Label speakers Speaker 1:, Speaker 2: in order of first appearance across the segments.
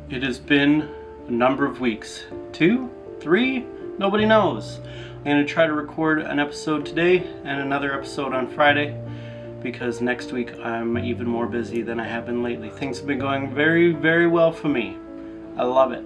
Speaker 1: It has been a number of weeks. 2, 3, nobody knows. I'm going to try to record an episode today and another episode on Friday because next week I'm even more busy than I have been lately. Things have been going very, very well for me. I love it.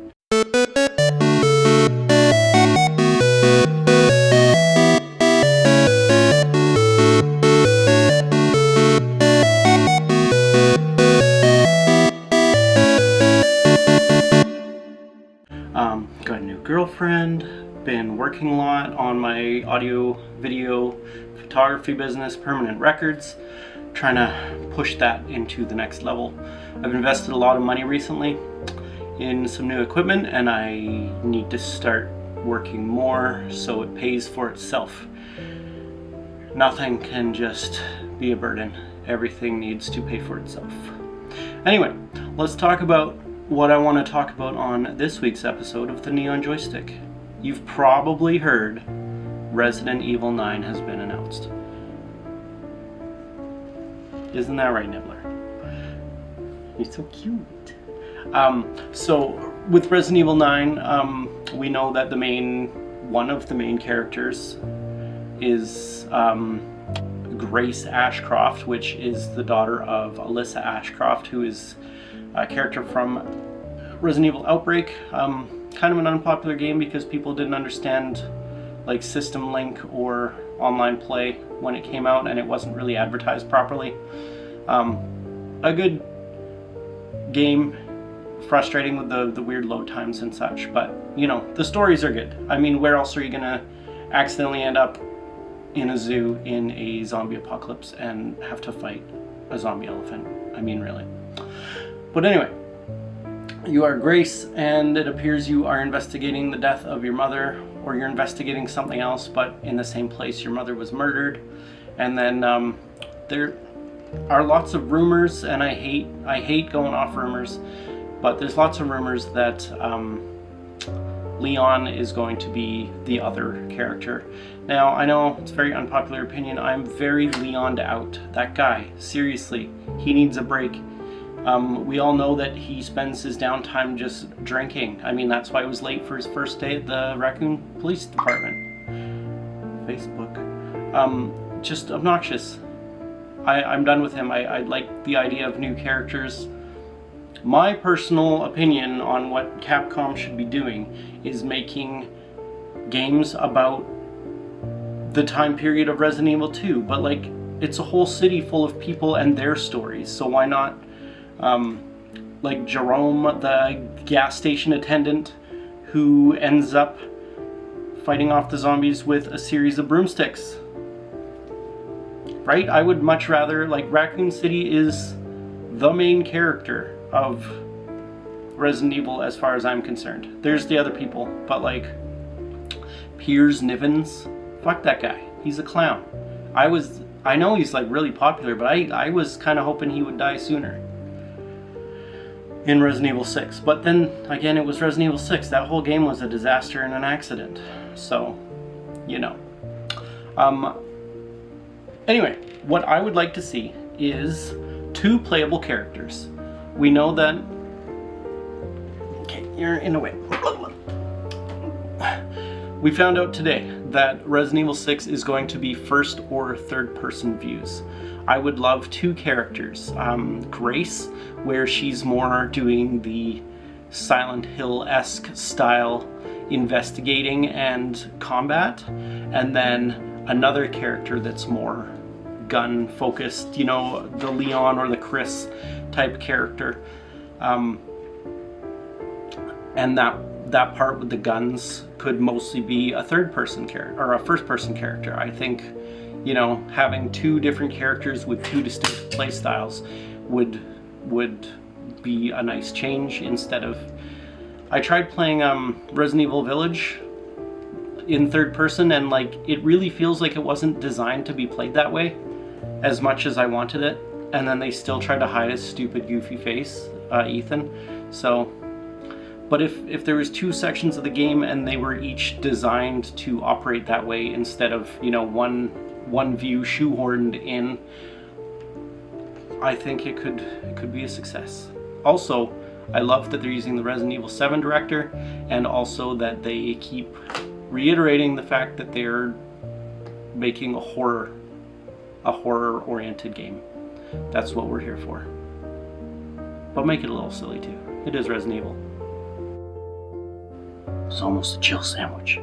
Speaker 1: Got a new girlfriend, been working a lot on my audio, video, photography business, permanent records, trying to push that into the next level. I've invested a lot of money recently in some new equipment and I need to start working more so it pays for itself. Nothing can just be a burden. Everything needs to pay for itself. Anyway, let's talk about what I want to talk about on this week's episode of the Neon Joystick. You've probably heard Resident Evil 9 has been announced. Isn't that right, Nibbler? You're so cute. So with Resident Evil 9, we know that one of the main characters is Grace Ashcroft, which is the daughter of Alyssa Ashcroft, who is a character from Resident Evil Outbreak. Kind of an unpopular game because people didn't understand like system link or online play when it came out and it wasn't really advertised properly. A good game, frustrating with the weird load times and such, but you know, the stories are good. I mean, where else are you gonna accidentally end up in a zoo in a zombie apocalypse and have to fight a zombie elephant? I mean, really. But anyway, you are Grace, and it appears you are investigating the death of your mother, or you're investigating something else, but in the same place your mother was murdered. And then there are lots of rumors, and I hate going off rumors, but there's lots of rumors that Leon is going to be the other character. Now, I know it's a very unpopular opinion. I'm very Leon'd out. That guy, seriously, he needs a break. We all know that he spends his downtime just drinking. I mean, that's why he was late for his first day at the Raccoon Police Department. Facebook. Just obnoxious. I'm done with him. I like the idea of new characters. My personal opinion on what Capcom should be doing is making games about the time period of Resident Evil 2, but like, it's a whole city full of people and their stories, so why not like Jerome, the gas station attendant who ends up fighting off the zombies with a series of broomsticks. Right? I would much rather, like, Raccoon City is the main character of Resident Evil as far as I'm concerned. There's the other people, but like Piers Nivens, fuck that guy. He's a clown. I know he's like really popular, but I was kind of hoping he would die sooner in Resident Evil 6. But then again, it was Resident Evil 6. That whole game was a disaster and an accident. So, you know. Anyway, what I would like to see is 2 playable characters. We know that... Okay, you're in the way. We found out today that Resident Evil 6 is going to be first or third person views. I would love 2 characters. Grace, where she's more doing the Silent Hill-esque style investigating and combat, and then another character that's more gun focused, you know, the Leon or the Chris type character. And that part with the guns could mostly be a third person character or a first person character. I think, you know, having 2 different characters with 2 distinct play styles would be a nice change instead of... I tried playing Resident Evil Village in third person and like it really feels like it wasn't designed to be played that way as much as I wanted it, and then they still tried to hide his stupid goofy face, Ethan. So, but if there was 2 sections of the game and they were each designed to operate that way instead of, you know, one view shoehorned in, I think it could be a success. Also, I love that they're using the Resident Evil 7 director, and also that they keep reiterating the fact that they're making a horror-oriented game. That's what we're here for. But make it a little silly too. It is Resident Evil. It's almost a chill sandwich.